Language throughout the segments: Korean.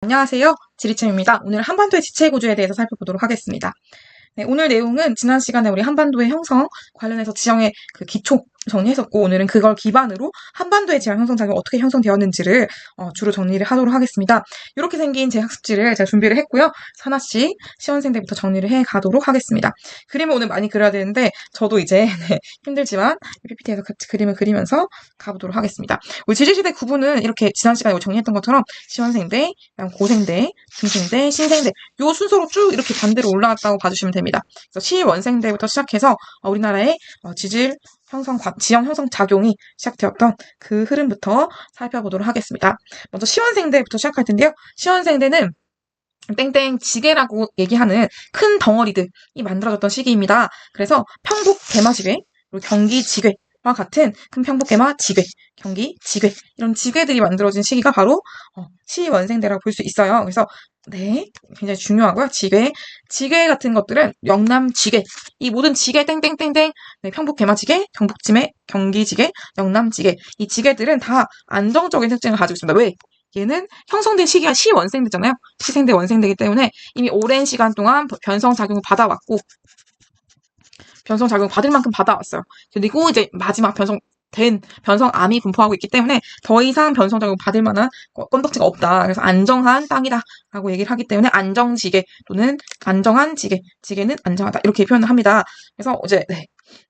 안녕하세요. 지리쌤입니다. 오늘 한반도의 지체 구조에 대해서 살펴보도록 하겠습니다. 네, 오늘 내용은 지난 시간에 우리 한반도의 형성 관련해서 지형의 그 기초 정리했었고, 오늘은 그걸 기반으로 한반도의 지형 형성작용이 어떻게 형성되었는지를 주로 정리를 하도록 하겠습니다. 이렇게 생긴 제 학습지를 제가 준비를 했고요. 하나씩 시원생들부터 정리를 해 가도록 하겠습니다. 그림을 오늘 많이 그려야 되는데 저도 이제 힘들지만 PPT에서 같이 그림을 그리면서 가보도록 하겠습니다. 우리 지질시대 구분은 이렇게 지난 시간에 정리했던 것처럼 시원생대, 고생대, 중생대, 신생대 요 순서로 쭉 이렇게 반대로 올라갔다고 봐주시면 됩니다. 그래서 시원생대부터 시작해서 우리나라의 지형 형성 작용이 시작되었던 그 흐름부터 살펴보도록 하겠습니다. 먼저 시원생대부터 시작할 텐데요. 시원생대는 땡땡 지게라고 얘기하는 큰 덩어리들이 만들어졌던 시기입니다. 그래서 평북 대마지괴, 그리고 경기 지괴와 같은 큰 평북 대마 지괴, 경기 지괴 이런 지괴들이 만들어진 시기가 바로 시원생대라고 볼 수 있어요. 그래서 네, 굉장히 중요하고요. 지괴 같은 것들은 영남 지괴, 이 모든 지괴 땡땡땡땡, 네, 평북 대마지괴, 경북지괴, 경기지괴, 영남지괴 이 지괴들은 다 안정적인 특징을 가지고 있습니다. 왜? 얘는 형성된 시기가 시원생대잖아요. 시생대 원생대이기 때문에 이미 오랜 시간 동안 변성작용을 받아왔고 변성작용 받을 만큼 받아왔어요. 그리고 이제 마지막 변성암이 분포하고 있기 때문에 더 이상 변성작용 받을 만한 건덕지가 없다. 그래서 안정한 땅이다 라고 얘기를 하기 때문에 안정지계 또는 안정한 지계, 지계는 안정하다 이렇게 표현을 합니다. 그래서 이제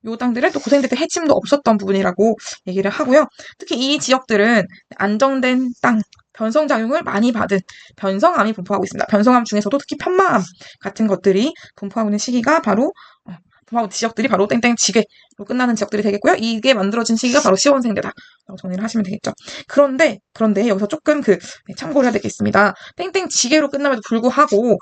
요 땅들은 또 고생대 때 해침도 없었던 부분이라고 얘기를 하고요. 특히 이 지역들은 안정된 땅, 변성작용을 많이 받은 변성암이 분포하고 있습니다. 변성암 중에서도 특히 편마암 같은 것들이 분포하고 있는 시기가 바로 지역들이 바로 땡땡 지게로 끝나는 지역들이 되겠고요. 이게 만들어진 시기가 바로 시원생대다 라고 정리를 하시면 되겠죠. 그런데 여기서 조금 참고를 해야 되겠습니다. 땡땡 지게로 끝남에도 불구하고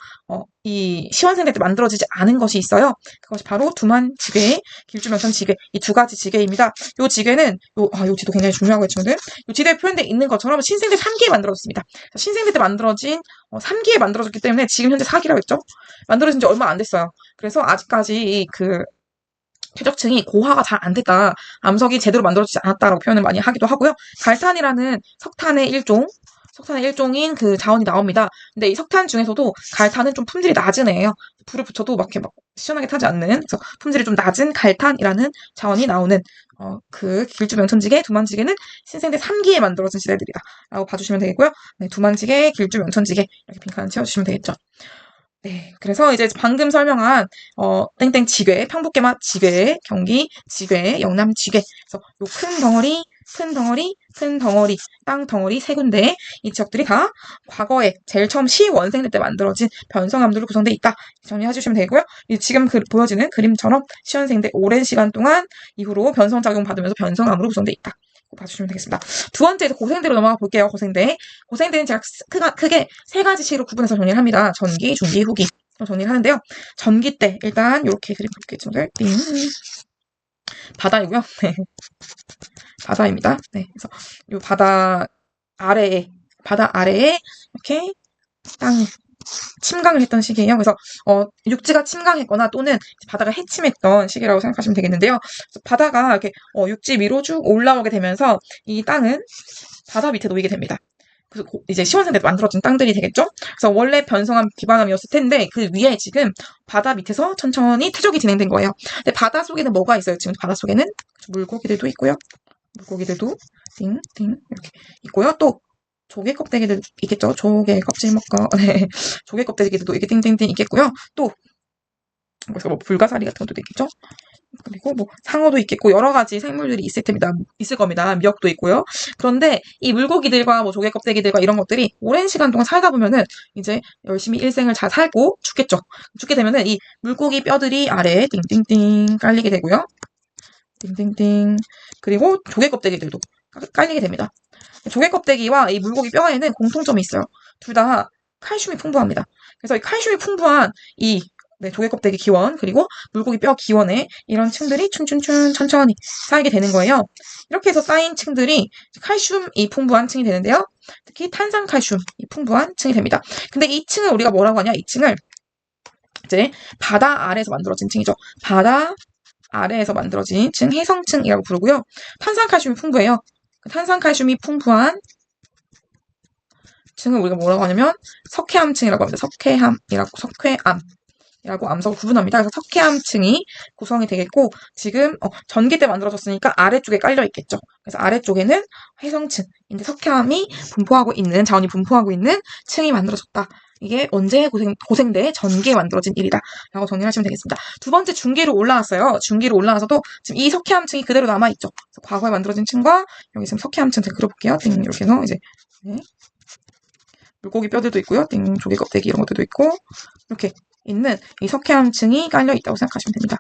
이 시원생대 때 만들어지지 않은 것이 있어요. 그것이 바로 두만지괴, 길주명천지괴 이 두 가지 지괴입니다. 요 지괴는 요 지도 굉장히 중요하고요, 친구들. 요 지도에 표현되어 있는 것처럼 신생대 3기에 만들어졌습니다. 신생대 때 만들어진 3기에 만들어졌기 때문에 지금 현재 4기라고 했죠. 만들어진 지 얼마 안 됐어요. 그래서 아직까지 퇴적층이 고화가 잘 안 됐다. 암석이 제대로 만들어지지 않았다라고 표현을 많이 하기도 하고요. 갈탄이라는 석탄의 일종인 그 자원이 나옵니다. 근데 이 석탄 중에서도 갈탄은 좀 품질이 낮은 애예요. 불을 붙여도 막 시원하게 타지 않는, 그래서 품질이 좀 낮은 갈탄이라는 자원이 나오는 그 길주명천지계, 두만지계는 신생대 3기에 만들어진 시대들이다 라고 봐주시면 되겠고요. 네, 두만지계, 길주명천지계 이렇게 빈칸을 채워주시면 되겠죠. 네, 그래서 이제 방금 설명한 땡땡 지괴, 평북계마 지괴, 경기 지괴, 영남 지괴. 그래서 요 큰 덩어리, 땅 덩어리 세 군데 이 지역들이 다 과거에 제일 처음 시원생대 때 만들어진 변성암들로 구성돼 있다. 정리해 주시면 되고요. 지금 보여지는 그림처럼 시원생대 오랜 시간 동안 이후로 변성작용 받으면서 변성암으로 구성돼 있다. 봐주시면 되겠습니다. 두 번째 고생대로 넘어가 볼게요. 고생대는 제가 크게 세 가지 시로 구분해서 정리를 합니다. 전기, 중기, 후기 정리를 하는데요. 전기 때 일단 이렇게 그림 볼게요, 친구들. 바다이고요. 네. 바다입니다. 네, 그래서 이 바다 아래에 이렇게 땅이 침강을 했던 시기예요. 그래서 육지가 침강했거나 또는 바다가 해침했던 시기라고 생각하시면 되겠는데요. 그래서 바다가 이렇게 육지 위로 쭉 올라오게 되면서 이 땅은 바다 밑에 놓이게 됩니다. 그래서 이제 시원생대 만들어진 땅들이 되겠죠. 그래서 원래 변성암 기반암이었을 텐데 그 위에 지금 바다 밑에서 천천히 퇴적이 진행된 거예요. 근데 바다 속에는 뭐가 있어요? 지금 바다 속에는 물고기들도 있고요. 물고기들도 띵띵 이렇게 있고요. 또 조개 껍데기들 있겠죠. 조개 껍질 먹고 네. 조개 껍데기들도 이렇게 띵띵띵 있겠고요. 또 그래서 불가사리 같은 것도 있겠죠. 그리고 상어도 있겠고 여러 가지 생물들이 있을 겁니다. 미역도 있고요. 그런데 이 물고기들과 조개 껍데기들과 이런 것들이 오랜 시간 동안 살다 보면은 이제 열심히 일생을 잘 살고 죽겠죠. 죽게 되면은 이 물고기 뼈들이 아래에 띵띵띵 깔리게 되고요. 띵띵띵. 그리고 조개 껍데기들도 깔리게 됩니다. 조개 껍데기와 이 물고기 뼈에는 공통점이 있어요. 둘 다 칼슘이 풍부합니다. 그래서 이 칼슘이 풍부한 조개 껍데기 기원 그리고 물고기 뼈 기원에 이런 층들이 춘춘춘 천천히 쌓이게 되는 거예요. 이렇게 해서 쌓인 층들이 칼슘이 풍부한 층이 되는데요. 특히 탄산칼슘이 풍부한 층이 됩니다. 근데 이 층을 우리가 뭐라고 하냐? 이 층을 이제 바다 아래에서 만들어진 층이죠. 바다 아래에서 만들어진 층 해성층이라고 부르고요. 탄산칼슘이 풍부해요. 탄산칼슘이 풍부한 층을 우리가 뭐라고 하냐면 석회암층이라고 합니다. 석회암이라고 암석을 구분합니다. 그래서 석회암층이 구성이 되겠고 지금 전기 때 만들어졌으니까 아래쪽에 깔려 있겠죠. 그래서 아래쪽에는 해성층인데 석회암이 분포하고 있는 자원이 분포하고 있는 층이 만들어졌다. 이게 언제 고생대 전기에 만들어진 일이다 라고 정리를 하시면 되겠습니다. 두 번째 중기로 올라왔어요. 중기로 올라와서도 지금 이 석회암층이 그대로 남아있죠. 과거에 만들어진 층과 여기 지금 석회암층 제가 그려볼게요. 이렇게 해서 이제 네. 물고기 뼈들도 있고요. 조개 껍데기 이런 것들도 있고 이렇게 있는 이 석회암층이 깔려있다고 생각하시면 됩니다.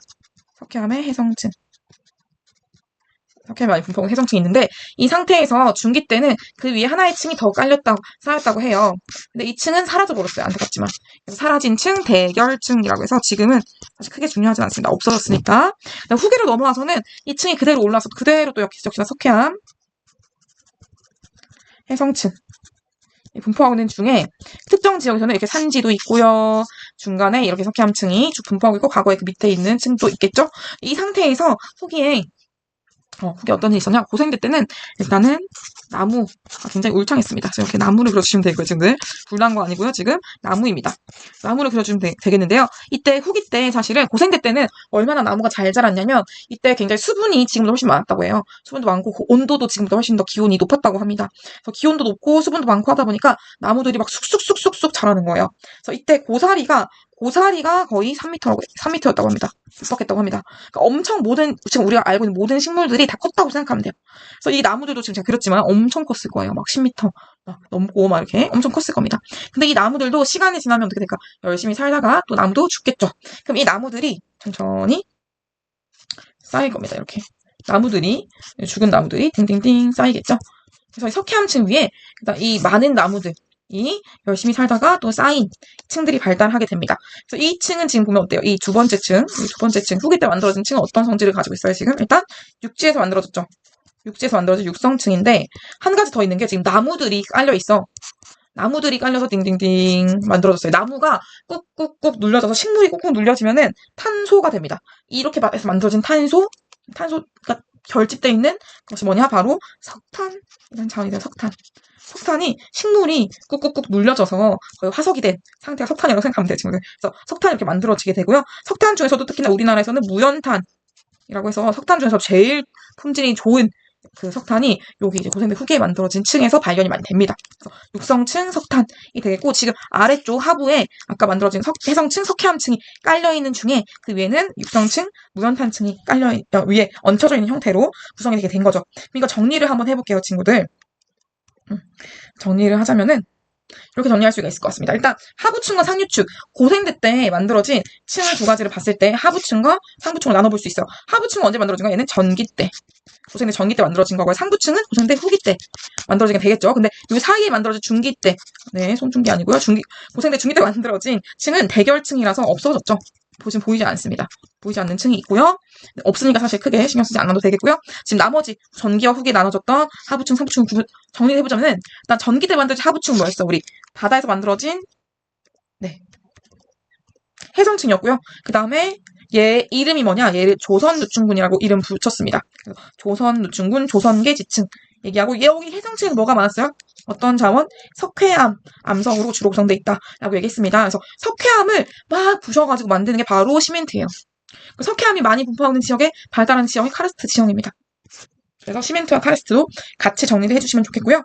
석회암의 해성층. 석회암이 많이 분포한 해성층이 있는데 이 상태에서 중기 때는 그 위에 하나의 층이 더 쌓였다고 해요. 근데 이 층은 사라져버렸어요. 안타깝지만. 그래서 사라진 층, 대결층이라고 해서 지금은 사실 크게 중요하지 않습니다. 없어졌으니까. 후기로 넘어와서는 이 층이 그대로 올라와서 그대로 또 역시나 석회암, 해성층 분포하고 있는 중에 특정 지역에서는 이렇게 산지도 있고요. 중간에 이렇게 석회암층이 쭉 분포하고 있고 과거에 그 밑에 있는 층도 있겠죠. 이 상태에서 후기에 어떤 일이 있었냐? 고생대 때는 일단은 나무가 굉장히 울창했습니다. 이렇게 나무를 그려주시면 되고요. 지금 불난 거 아니고요. 지금 나무입니다. 나무를 그려주면 되겠는데요. 이때 후기 때 사실은 고생대 때는 얼마나 나무가 잘 자랐냐면 이때 굉장히 수분이 지금보다 훨씬 많았다고 해요. 수분도 많고 온도도 지금보다 훨씬 더 기온이 높았다고 합니다. 그래서 기온도 높고 수분도 많고 하다 보니까 나무들이 막 쑥쑥쑥쑥쑥 자라는 거예요. 그래서 이때 고사리가 거의 3m였다고 합니다. 육박했다고 합니다. 그러니까 엄청 지금 우리가 알고 있는 모든 식물들이 다 컸다고 생각하면 돼요. 그래서 이 나무들도 지금 제가 그렸지만 엄청 컸을 거예요. 막 10m 넘고 막 이렇게 엄청 컸을 겁니다. 근데 이 나무들도 시간이 지나면 어떻게 될까? 열심히 살다가 또 나무도 죽겠죠. 그럼 이 나무들이 천천히 쌓일 겁니다. 이렇게. 죽은 나무들이 띵띵띵 쌓이겠죠. 그래서 이 석회암층 위에 이 많은 나무들이 열심히 살다가 또 쌓인 층들이 발달하게 됩니다. 그래서 이 층은 지금 보면 어때요? 이 두 번째 층, 후기 때 만들어진 층은 어떤 성질을 가지고 있어요? 지금 일단 육지에서 만들어졌죠. 육지에서 만들어진 육성층인데 한 가지 더 있는 게 지금 나무들이 깔려 있어. 나무들이 깔려서 딩딩딩 만들어졌어요. 나무가 꾹꾹꾹 눌려져서 식물이 꾹꾹 눌려지면은 탄소가 됩니다. 이렇게 해서 만들어진 탄소가 결집되어 있는 것이 뭐냐? 바로 석탄이라는 자원이 돼요. 석탄이 식물이 꾹꾹꾹 눌려져서 거의 화석이 된 상태가 석탄이라고 생각하면 돼요. 지금. 그래서 석탄이 이렇게 만들어지게 되고요. 석탄 중에서도 특히나 우리나라에서는 무연탄이라고 해서 석탄 중에서 제일 품질이 좋은 그 석탄이 여기 이제 고생대 후기에 만들어진 층에서 발견이 많이 됩니다. 그래서 육성층 석탄이 되겠고 지금 아래쪽 하부에 아까 만들어진 해성층 석회암층이 깔려있는 중에 그 위에는 육성층 무연탄층이 위에 얹혀져 있는 형태로 구성이 되게 된 거죠. 그러니까 정리를 한번 해볼게요, 친구들. 정리를 하자면은 이렇게 정리할 수가 있을 것 같습니다. 일단 하부층과 상류층, 고생대 때 만들어진 층을 두 가지를 봤을 때 하부층과 상부층을 나눠볼 수 있어요. 하부층은 언제 만들어진 거야? 얘는 전기 때. 고생대 전기 때 만들어진 거고요. 상부층은 고생대 후기 때 만들어지게 되겠죠. 근데 이 사이에 만들어진 중기 때, 네, 손중기 아니고요. 고생대 중기 때 만들어진 층은 대결층이라서 없어졌죠. 지금 보이지 않습니다. 보이지 않는 층이 있고요. 없으니까 사실 크게 신경 쓰지 않아도 되겠고요. 지금 나머지 전기와 후기에 나눠졌던 하부층, 상부층 정리를 해보자면은 일단 전기 때 만들어진 하부층은 뭐였어? 우리 바다에서 만들어진 해성층이었고요. 그 다음에 얘 이름이 뭐냐? 얘를 조선누충군이라고 이름 붙였습니다. 조선누충군, 조선계 지층 얘기하고 여기 해성층에는 뭐가 많았어요? 어떤 자원? 석회암, 암석으로 주로 구성되어 있다라고 얘기했습니다. 그래서 석회암을 막 부셔가지고 만드는 게 바로 시멘트예요. 석회암이 많이 분포하는 지역에 발달한 지역이 카르스트 지형입니다. 그래서 시멘트와 카르스트도 같이 정리를 해주시면 좋겠고요.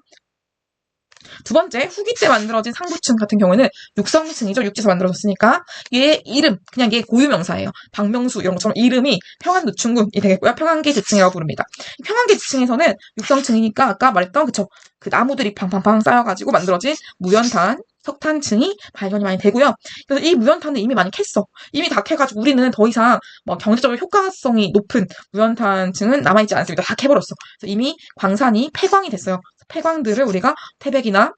두 번째, 후기 때 만들어진 상부층 같은 경우에는 육성층이죠. 육지에서 만들어졌으니까 얘 이름, 그냥 얘 고유명사예요. 박명수 이런 것처럼 이름이 평안누충군이 되겠고요. 평안계 지층이라고 부릅니다. 평안계 지층에서는 육성층이니까 아까 말했던 그 나무들이 팡팡팡 쌓여가지고 만들어진 무연탄, 석탄층이 발견이 많이 되고요. 그래서 이 무연탄은 이미 많이 캤어. 이미 다 캐가지고 우리는 더 이상 경제적으로 효과성이 높은 무연탄층은 남아있지 않습니다. 다 캐버렸어. 그래서 이미 광산이 폐광이 됐어요. 폐광들을 우리가 태백이나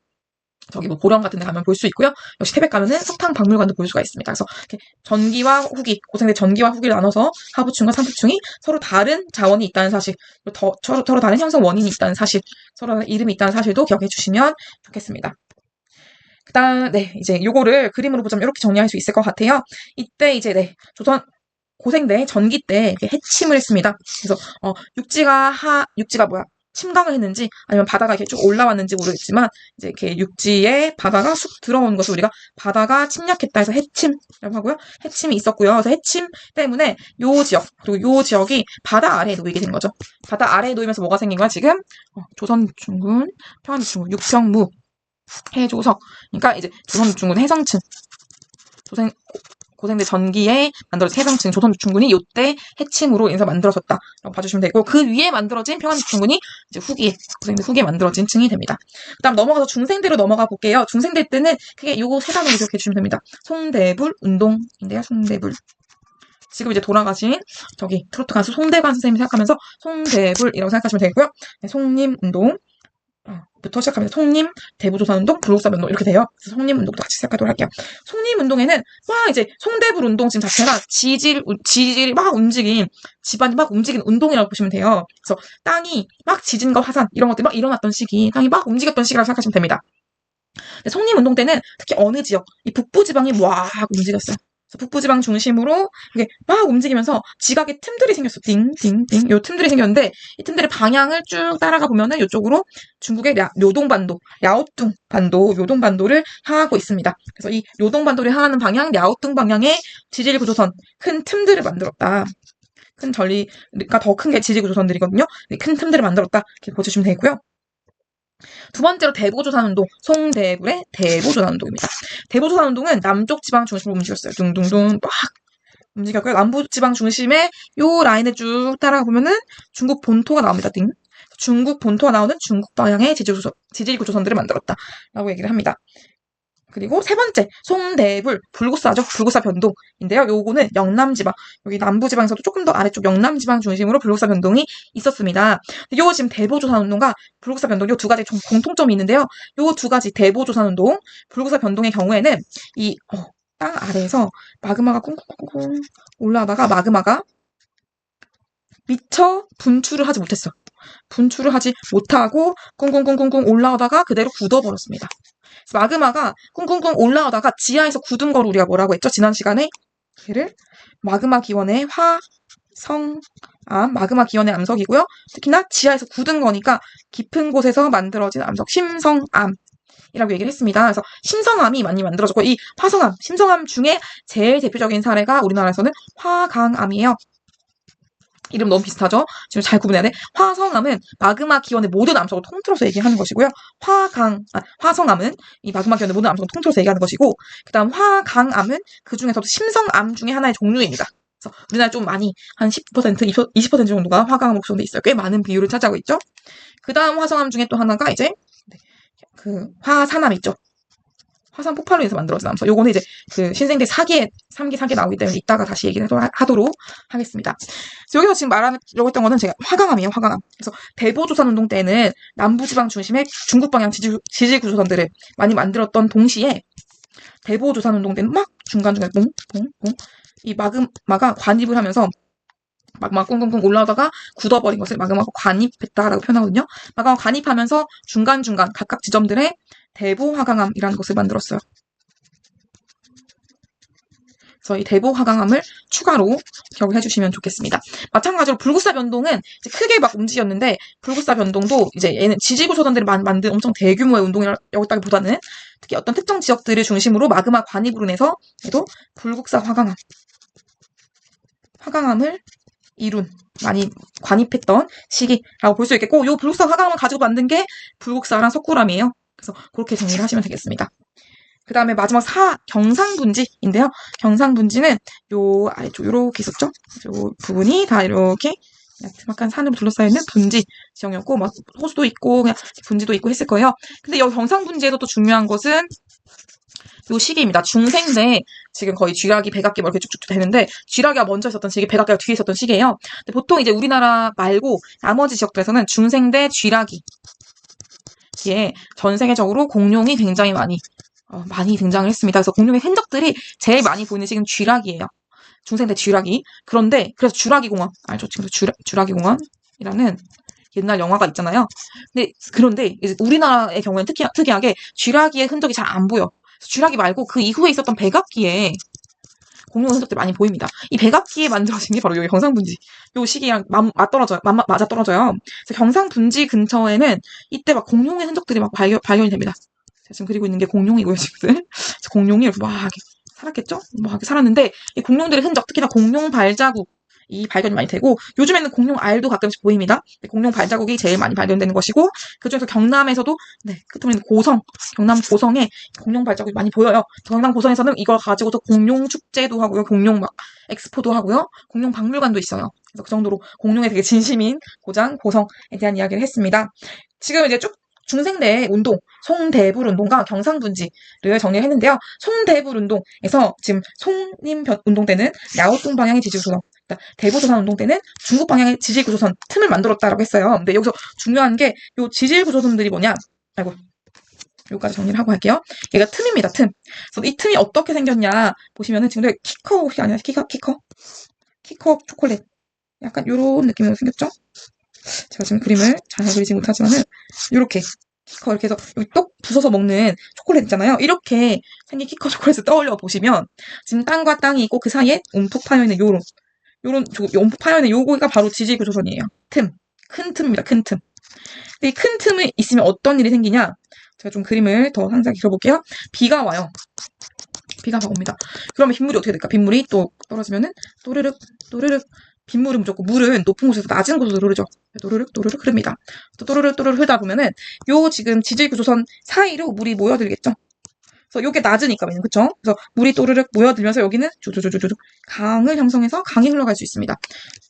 보령 같은 데 가면 볼 수 있고요. 역시 태백 가면은 석탄 박물관도 볼 수가 있습니다. 그래서 이렇게 고생대 전기와 후기를 나눠서 하부층과 상부층이 서로 다른 자원이 있다는 사실, 서로 다른 형성 원인이 있다는 사실, 서로 이름이 있다는 사실도 기억해 주시면 좋겠습니다. 그다음 이제 요거를 그림으로 보자면 이렇게 정리할 수 있을 것 같아요. 이때 이제 고생대 전기 때 해침을 했습니다. 그래서 육지가 침강을 했는지 아니면 바다가 이렇게 쭉 올라왔는지 모르겠지만 이제 이렇게 육지에 바다가 쑥 들어온 것을 우리가 바다가 침략했다 해서 해침이라고 하고요. 해침이 있었고요. 그래서 해침 때문에 요 지역 그리고 요 지역이 바다 아래에 놓이게 된 거죠. 바다 아래에 놓이면서 뭐가 생긴 거야 지금? 조선중군, 평안중군, 육평무, 해조석. 그러니까 이제 조선중군 해성층. 고생대 전기에 만들어진 해성층 조선중군이 요때 해침으로 인해서 만들어졌다라고 봐주시면 되고 그 위에 만들어진 평안중군이 이제 후기에 고생대 후기에 만들어진 층이 됩니다. 그다음 넘어가서 중생대로 넘어가 볼게요. 중생대 때는 크게 요거 세 단어로 기억해 주시면 됩니다. 송대불 운동인데요. 송대불. 지금 이제 돌아가신 저기 트로트 가수 송대관 선생님 생각하면서 송대불이라고 생각하시면 되고요. 네, 송림운동 부터 시작합니다. 송림, 대부조선운동, 불국사변동 이렇게 돼요. 그래서 송림운동도 같이 시작하도록 할게요. 송림운동에는 와 이제 송대불 운동 지금 자체가 지질이 막 움직인 집안이 막 움직이는 운동이라고 보시면 돼요. 그래서 땅이 막 지진과 화산 이런 것들이 막 일어났던 시기, 땅이 막 움직였던 시기라고 생각하시면 됩니다. 송림운동 때는 특히 어느 지역, 이 북부지방이 막 움직였어요. 북부지방 중심으로 이게 막 움직이면서 지각의 틈들이 생겼어. 띵띵띵. 요 틈들이 생겼는데 이 틈들의 방향을 쭉 따라가 보면은 이쪽으로 중국의 료동반도, 랴오뚱반도, 요동반도를 향하고 있습니다. 그래서 이 요동반도를 향하는 방향, 랴오뚱 방향의 지질구조선 큰 틈들을 만들었다. 큰 전리가 더 큰 게 지질구조선들이거든요. 큰 틈들을 만들었다. 이렇게 보시면 되고요. 두 번째로 대보조선운동, 송대불의 대보조선운동입니다. 대보조선운동은 남쪽 지방 중심으로 움직였어요. 둥둥둥 막 움직였고요. 남부 지방 중심의 요 라인을 쭉 따라가 보면은 중국 본토가 나옵니다. 띵. 중국 본토가 나오는 중국 방향의 지질구조선들을 만들었다라고 얘기를 합니다. 그리고 세 번째, 송대불, 불국사죠. 불국사 변동인데요. 요거는 영남지방, 여기 남부지방에서도 조금 더 아래쪽 영남지방 중심으로 불국사 변동이 있었습니다. 요 지금 대보조선운동과 불국사 변동, 요 두 가지 공통점이 있는데요. 요 두 가지 대보조선운동, 불국사 변동의 경우에는 이 땅 아래에서 마그마가 쿵쿵쿵쿵 올라가다가 마그마가 미처 분출을 하지 못했어. 분출을 하지 못하고 쿵쿵쿵쿵쿵 올라오다가 그대로 굳어버렸습니다. 마그마가 쿵쿵쿵 올라오다가 지하에서 굳은 거를 우리가 뭐라고 했죠? 지난 시간에 걔를 마그마 기원의 화성암, 마그마 기원의 암석이고요. 특히나 지하에서 굳은 거니까 깊은 곳에서 만들어진 암석, 심성암이라고 얘기를 했습니다. 그래서 심성암이 많이 만들어졌고 이 화성암, 심성암 중에 제일 대표적인 사례가 우리나라에서는 화강암이에요. 이름 너무 비슷하죠? 지금 잘 구분해야 돼. 화성암은 마그마 기원의 모든 암석을 통틀어서 얘기하는 것이고요. 화성암은 이 마그마 기원의 모든 암석을 통틀어서 얘기하는 것이고, 그 다음 화강암은 그 중에서도 심성암 중에 하나의 종류입니다. 그래서 우리나라 좀 많이 한 10%, 20% 정도가 화강암 옥션돼 있어요. 꽤 많은 비율을 차지하고 있죠. 그 다음 화성암 중에 또 하나가 이제 그 화산암 있죠. 화산 폭발로 인해서 만들어진 암석. 요거는 이제 그 신생대 3기 나오기 때문에 이따가 다시 얘기를 하도록 하겠습니다. 그래서 여기서 지금 말하려고 했던 거는 제가 화강암이에요, 화강암. 그래서 대보조선운동 때는 남부지방 중심의 중국 방향 지질구조선들을 많이 만들었던 동시에 대보조선운동 때는 막 중간중간에 뽕뽕뽕 이 마그마가 관입을 하면서 마그마 꽁꽁꽁 올라오다가 굳어버린 것을 마그마가 관입했다라고 표현하거든요. 마그마가 관입하면서 중간중간 각각 지점들의 대보화강암이라는 것을 만들었어요. 그래서 이 대보화강암을 추가로 기억을 해주시면 좋겠습니다. 마찬가지로 불국사 변동은 이제 크게 막 움직였는데 불국사 변동도 이제 얘는 지질구조선들이 만든 엄청 대규모의 운동이었다기보다는 특히 어떤 특정 지역들을 중심으로 마그마 관입으로 인해서 얘도 불국사 화강암을 이룬 많이 관입했던 시기라고 볼 수 있겠고 요 불국사 화강암을 가지고 만든 게 불국사랑 석굴암이에요. 그래서 그렇게 정리를 하시면 되겠습니다. 그 다음에 마지막 경상분지인데요. 경상분지는 요 아래쪽 요렇게 있었죠. 요 부분이 다 이렇게 약간 산으로 둘러싸여 있는 분지 지형이었고 막 호수도 있고 그냥 분지도 있고 했을 거예요. 근데 여기 경상분지에서 또 중요한 것은 요 시기입니다. 중생대 지금 거의 쥐락이 백악기 뭐 이렇게 쭉쭉 되는데 쥐락이가 먼저 있었던 시기, 백악기가 뒤에 있었던 시기예요. 근데 보통 이제 우리나라 말고 나머지 지역들에서는 중생대 쥐락이 예, 전 세계적으로 공룡이 굉장히 많이 등장을 했습니다. 그래서 공룡의 흔적들이 제일 많이 보이는 시기는 쥐락이에요. 중생대 쥐락이. 그런데 그래서 쥐락이 공원 알죠? 지금 쥐락이 공원이라는 옛날 영화가 있잖아요. 그런데 이제 우리나라의 경우에는 특이하게 쥐락이의 흔적이 잘 안 보여. 쥐락이 말고 그 이후에 있었던 백악기에 공룡의 흔적들이 많이 보입니다. 이 백악기에 만들어진 게 바로 여기 경상분지 요 시기랑 맞아 떨어져요. 그래서 경상분지 근처에는 이때 막 공룡의 흔적들이 막 발견이 됩니다. 제가 지금 그리고 있는 게 공룡이고요, 지금. 공룡이 이렇게 막 이렇게 살았겠죠? 막 이렇게 살았는데 이 공룡들의 흔적, 특히나 공룡 발자국 이 발견이 많이 되고 요즘에는 공룡 알도 가끔씩 보입니다. 공룡 발자국이 제일 많이 발견되는 것이고 그중에서 경남에서도 끝으로 있는 경남 고성에 공룡 발자국이 많이 보여요. 경남 고성에서는 이걸 가지고서 공룡 축제도 하고요. 공룡 막 엑스포도 하고요. 공룡 박물관도 있어요. 그래서 그 정도로 공룡에 되게 진심인 고장 고성에 대한 이야기를 했습니다. 지금 이제 쭉 중생대 운동, 송대불 운동과 경상분지를 정리했는데요. 송대불 운동에서 지금 송림 운동 때는 랴오뚱 방향의 지지구조선, 대구조선 운동 때는 중국 방향의 지질구조선 틈을 만들었다라고 했어요. 근데 여기서 중요한 게 요 지질구조선들이 뭐냐? 여기까지 정리를 하고 할게요. 얘가 틈입니다, 틈. 그래서 이 틈이 어떻게 생겼냐 보시면은 지금 키커 혹시 아니야? 키커 초콜릿. 약간 요런 느낌으로 생겼죠? 제가 지금 그림을 잘 그리지 못하지만은 요렇게 키커 이렇게 해서 여기 똑 부숴서 먹는 초콜릿 있잖아요. 이렇게 생긴 키커 초콜릿을 떠올려 보시면 지금 땅과 땅이 있고 그 사이에 움푹 파여있는 요런 움푹 파여있는 요거가 바로 지질구조선이에요. 틈. 큰 틈입니다. 큰 틈. 이 큰 틈이 있으면 어떤 일이 생기냐? 제가 좀 그림을 더 상세하게 그려볼게요. 비가 와요. 비가 막 옵니다. 그러면 빗물이 어떻게 될까? 빗물이 또 떨어지면은 또르륵 빗물은 무조건 물은 높은 곳에서 낮은 곳으로 흐르죠. 또르륵 흐릅니다. 또 또르륵 흐르다 보면은 요 지금 지질구조선 사이로 물이 모여들겠죠. 그래서 요게 낮으니까 그쵸? 그래서 물이 또르륵 모여들면서 여기는 조조조조조 강을 형성해서 강이 흘러갈 수 있습니다.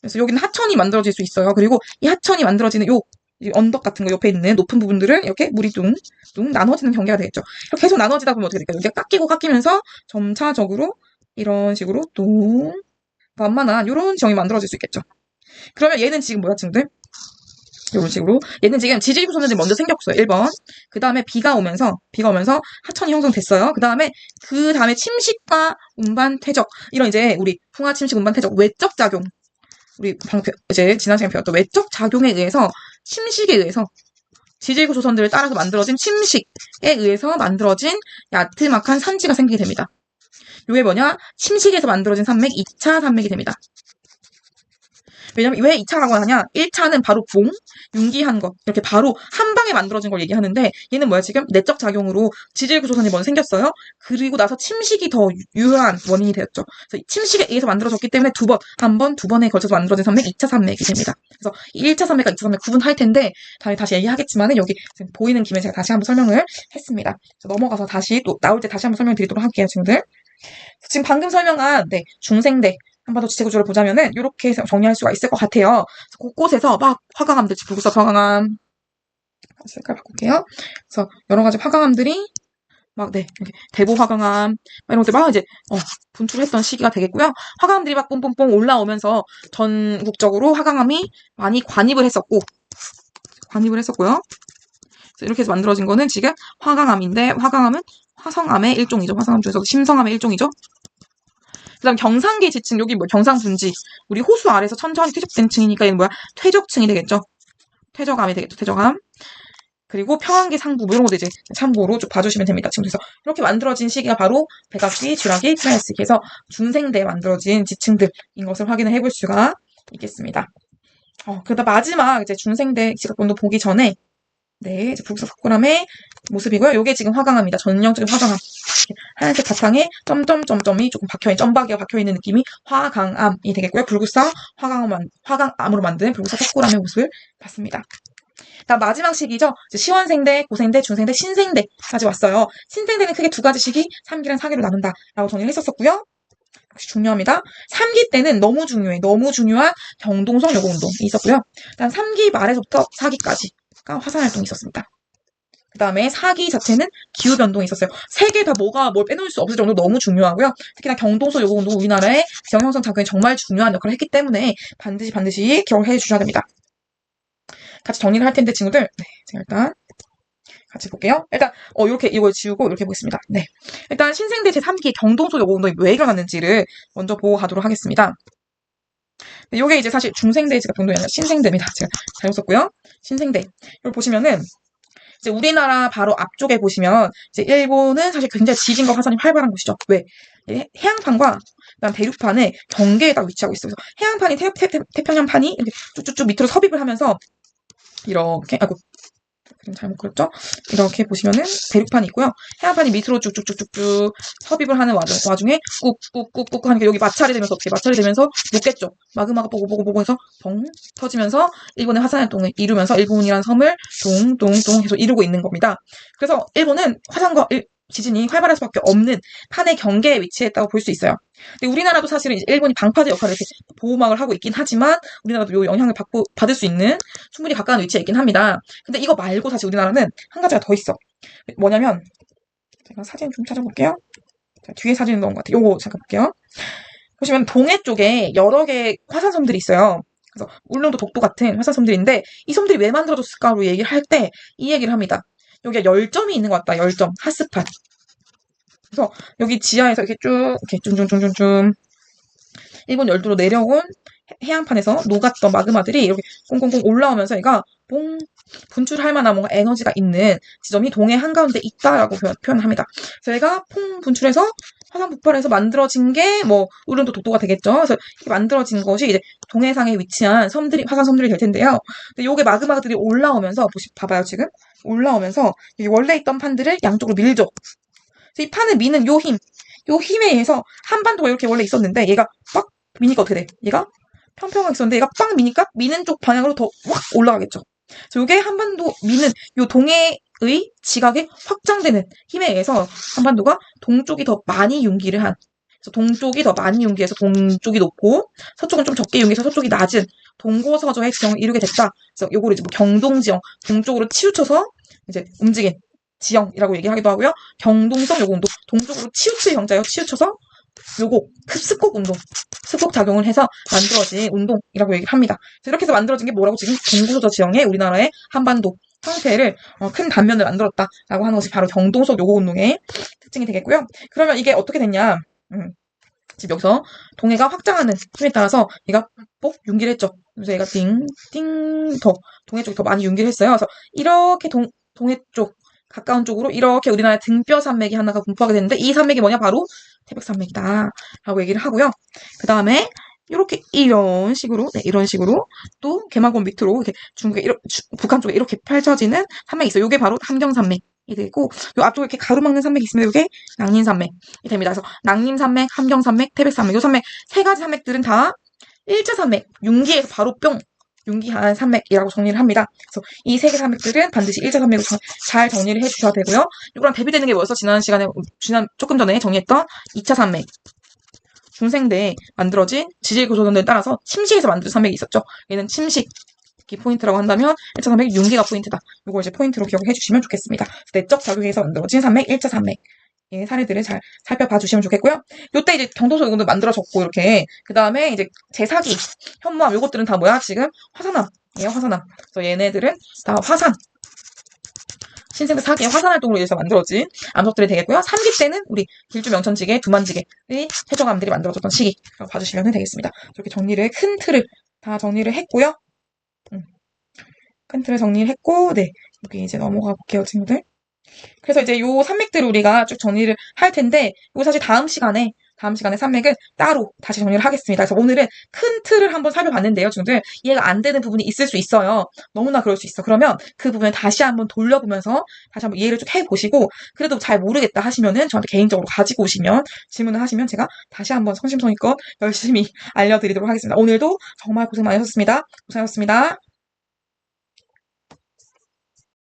그래서 여기는 하천이 만들어질 수 있어요. 그리고 이 하천이 만들어지는 요 언덕 같은 거 옆에 있는 높은 부분들을 이렇게 물이 둥 나눠지는 경계가 되겠죠. 이렇게 계속 나눠지다 보면 어떻게 될까요? 여기가 깎이면서 점차적으로 이런 식으로 둥 완만한 이런 지형이 만들어질 수 있겠죠. 그러면 얘는 지금 뭐야, 친구들? 이런 식으로 얘는 지금 지질구조선들이 먼저 생겼어요. 1번. 그 다음에 비가 오면서 하천이 형성됐어요. 그 다음에 침식과 운반 퇴적 이런 이제 우리 풍화 침식 운반 퇴적 외적 작용 우리 이제 지난 시간에 배웠던 외적 작용에 의해서 침식에 의해서 지질구조선들을 따라서 만들어진 침식에 의해서 만들어진 야트막한 산지가 생기게 됩니다. 이게 뭐냐? 침식에서 만들어진 산맥 2차 산맥이 됩니다. 왜냐면 왜 2차라고 하냐? 1차는 바로 융기한 것 이렇게 바로 한 방에 만들어진 걸 얘기하는데 얘는 뭐야? 지금 내적 작용으로 지질구조선이 먼저 생겼어요. 그리고 나서 침식이 더 유효한 원인이 되었죠. 그래서 침식에 의해서 만들어졌기 때문에 두 번에 걸쳐서 만들어진 산맥 2차 산맥이 됩니다. 그래서 1차 산맥과 2차 산맥 구분할 텐데 다시 얘기하겠지만은 여기 지금 보이는 김에 제가 다시 한번 설명을 했습니다. 넘어가서 다시 또 나올 때 다시 한번 설명드리도록 할게요, 친구들. 지금 방금 설명한 중생대 한 번 더 지체구조를 보자면은 이렇게 정리할 수가 있을 것 같아요. 곳곳에서 막 화강암들, 불구석 화강암 색깔 바꿀게요. 그래서 여러 가지 화강암들이 이렇게 대보 화강암 이런 것들 막 이제 분출했던 시기가 되겠고요. 화강암들이 막 뽕뽕뽕 올라오면서 전국적으로 화강암이 많이 관입을 했었고요. 그래서 이렇게 해서 만들어진 거는 지금 화강암인데 화강암은 화성암의 일종이죠. 화성암 중에서도 심성암의 일종이죠. 그 다음 경상계 지층, 여기 경상분지. 우리 호수 아래에서 천천히 퇴적된 층이니까 얘는 퇴적층이 되겠죠. 퇴적암이 되겠죠. 퇴적암. 그리고 평안계 상부, 이런 것도 이제 참고로 쭉 봐주시면 됩니다. 지금 그래서 이렇게 만들어진 시기가 바로 백악기, 쥐락기, 트라이스기 해서 중생대에 만들어진 지층들인 것을 확인을 해볼 수가 있겠습니다. 그러다 마지막 이제 중생대 지각본도 보기 전에 이제 불구석 석굴암의 모습이고요. 요게 지금 화강암입니다. 전형적인 화강암. 하얀색 바탕에 점점점점이 조금 점박이가 박혀있는 느낌이 화강암이 되겠고요. 불구석 화강암으로 만든 불구석 석굴암의 모습을 봤습니다. 다음 마지막 시기죠. 시원생대, 고생대, 중생대, 신생대까지 왔어요. 신생대는 크게 두 가지 시기, 3기랑 4기로 나눈다라고 정리를 했었고요. 역시 중요합니다. 3기 때는 너무 중요한 경동성 요구운동이 있었고요. 다음 3기 말에서부터 4기까지가 화산활동이 있었습니다. 그 다음에 4기 자체는 기후변동이 있었어요. 세 개 다 뭘 빼놓을 수 없을 정도로 너무 중요하고요. 특히나 경동소 요구운동은 우리나라의 지형 형성 작용에 정말 중요한 역할을 했기 때문에 반드시 기억을 해주셔야 됩니다. 같이 정리를 할 텐데 친구들, 제가 일단 같이 볼게요. 일단 이렇게 이걸 지우고 이렇게 보겠습니다. 일단 신생대 제3기 경동소 요구운동이 왜 일어났는지를 먼저 보고 가도록 하겠습니다. 이게 이제 사실 중생대 지각변동이 아니라 신생대입니다. 제가 잘못 썼고요. 신생대 이걸 보시면은 이제 우리나라 바로 앞쪽에 보시면 이제 일본은 사실 굉장히 지진과 화산이 활발한 곳이죠. 왜? 해양판과 그다음 대륙판의 경계에 딱 위치하고 있어요. 그래서 해안판이 태평양판이 이렇게 쭉쭉쭉 밑으로 섭입을 하면서 이렇게 그림 잘못 그렸죠? 이렇게 보시면은 대륙판이 있고요. 해안판이 밑으로 쭉쭉쭉쭉쭉 섭입을 하는 와중에 꾹꾹꾹꾹 하니까 여기 마찰이 되면서 어떻게 마찰이 되면서 녹겠죠. 마그마가 보고 해서 벙 터지면서 일본의 화산활동을 이루면서 일본이라는 섬을 동동동 해서 이루고 있는 겁니다. 그래서 일본은 화산과 지진이 활발할 수밖에 없는 판의 경계에 위치했다고 볼 수 있어요. 근데 우리나라도 사실은 이제 일본이 방파제 역할을 이렇게 보호막을 하고 있긴 하지만 우리나라도 요 영향을 받을 수 있는 충분히 가까운 위치에 있긴 합니다. 근데 이거 말고 사실 우리나라는 한 가지가 더 있어. 뭐냐면 제가 사진 좀 찾아볼게요. 자, 뒤에 사진 넣은 것 같아요. 요거 잠깐 볼게요. 보시면 동해 쪽에 여러 개의 화산섬들이 있어요. 그래서 울릉도 독도 같은 화산섬들인데 이 섬들이 왜 만들어졌을까로 얘기를 할 때 이 얘기를 합니다. 여기가 열점이 있는 것 같다. 열점, 핫스팟. 그래서 여기 지하에서 이렇게 쭉 이렇게 쭝쭝쭝쭝쭝 일본 열도로 내려온 해안판에서 녹았던 마그마들이 이렇게 꽁꽁꽁 올라오면서 얘가 뽕 분출할 만한 뭔가 에너지가 있는 지점이 동해 한가운데 있다라고 표현합니다. 그래서 얘가 퐁 분출해서 화산 폭발해서 만들어진 게 뭐 울릉도 독도가 되겠죠. 그래서 이렇게 만들어진 것이 이제 동해상에 위치한 섬들이 화산 섬들이 될 텐데요. 근데 요게 마그마들이 올라오면서 봐봐요 지금 올라오면서 여기 원래 있던 판들을 양쪽으로 밀죠. 그래서 이 판을 미는 요 힘에 의해서 한반도가 이렇게 원래 있었는데 얘가 빡 미니까 어떻게 돼? 얘가 평평하게 있었는데 얘가 빡 미니까 미는 쪽 방향으로 더 확 올라가겠죠. 그래서 요게 한반도 미는 요 동해의 지각에 확장되는 힘에 의해서 한반도가 동쪽이 더 많이 융기를 한 그래서 동쪽이 더 많이 융기해서 동쪽이 높고 서쪽은 좀 적게 융기해서 서쪽이 낮은 동고서저의 지형을 이루게 됐다. 그래서 요거를 이제 뭐 경동지형 동쪽으로 치우쳐서 이제 움직인 지형이라고 얘기하기도 하고요. 경동성 요거 운동 동쪽으로 치우칠 형자요. 치우쳐서 요거 습곡 운동 습곡 작용을 해서 만들어진 운동이라고 얘기를 합니다. 이렇게 해서 만들어진 게 뭐라고 지금 동고서저 지형의 우리나라의 한반도 형태를 큰 단면을 만들었다라고 하는 것이 바로 경동석 요고 운동의 특징이 되겠고요. 그러면 이게 어떻게 됐냐? 지금 여기서 동해가 확장하는 힘에 따라서 얘가 뽁 융기를 했죠. 그래서 얘가 띵띵 더 동해 쪽이 더 많이 융기를 했어요. 그래서 이렇게 동해 쪽 가까운 쪽으로 이렇게 우리나라의 등뼈 산맥이 하나가 분포하게 됐는데 이 산맥이 뭐냐? 바로 태백산맥이다 라고 얘기를 하고요. 그 다음에 이런 식으로 또 개마고원 밑으로 이렇게 북한 쪽에 이렇게 펼쳐지는 산맥이 있어요. 이게 바로 함경산맥이 되고 요 앞쪽에 이렇게 가로막는 산맥이 있으면 이게 낭림산맥이 됩니다. 그래서 낭림산맥, 함경산맥, 태백산맥 요 산맥 세 가지 산맥들은 다 일제산맥 융기에서 바로 뿅 융기한 산맥이라고 정리를 합니다. 그래서 이 세 개 산맥들은 반드시 일제산맥으로 잘 정리를 해주셔야 되고요. 이거랑 대비되는 게 뭐였어? 조금 전에 정리했던 2차 산맥. 중생대에 만들어진 지질교조선들에 따라서 침식에서 만든 산맥이 있었죠. 얘는 침식이 포인트라고 한다면 1차 산맥이 융기가 포인트다. 이걸 이제 포인트로 기억해 주시면 좋겠습니다. 내적 작용에서 만들어진 산맥, 1차 산맥. 예, 사례들을 잘 살펴봐 주시면 좋겠고요. 요때 이제 경동석 이것도 만들어졌고, 이렇게. 그 다음에 이제 제사기, 현무암, 요것들은 다 뭐야? 지금 화산암이에요, 화산암. 그래서 얘네들은 다 신생대 사기의 화산활동으로 인해서 만들어진 암석들이 되겠고요. 3기 때는 우리 길주 명천지계, 두만지계의 해적암들이 만들어졌던 시기라고 봐주시면 되겠습니다. 이렇게 큰 틀을 다 정리를 했고요. 큰 틀을 정리를 했고, 네. 여기 이제 넘어가 볼게요, 친구들. 그래서 이제 요 산맥들을 우리가 쭉 정리를 할 텐데, 이거 사실 다음 시간에 산맥은 따로 다시 정리를 하겠습니다. 그래서 오늘은 큰 틀을 한번 살펴봤는데요, 친구들. 이해가 안 되는 부분이 있을 수 있어요. 너무나 그럴 수 있어. 그러면 그 부분을 다시 한번 돌려보면서 다시 한번 이해를 쭉 해보시고, 그래도 잘 모르겠다 하시면은 저한테 개인적으로 가지고 오시면, 질문을 하시면 제가 다시 한번 성심성의껏 열심히 알려드리도록 하겠습니다. 오늘도 정말 고생 많으셨습니다. 고생하셨습니다.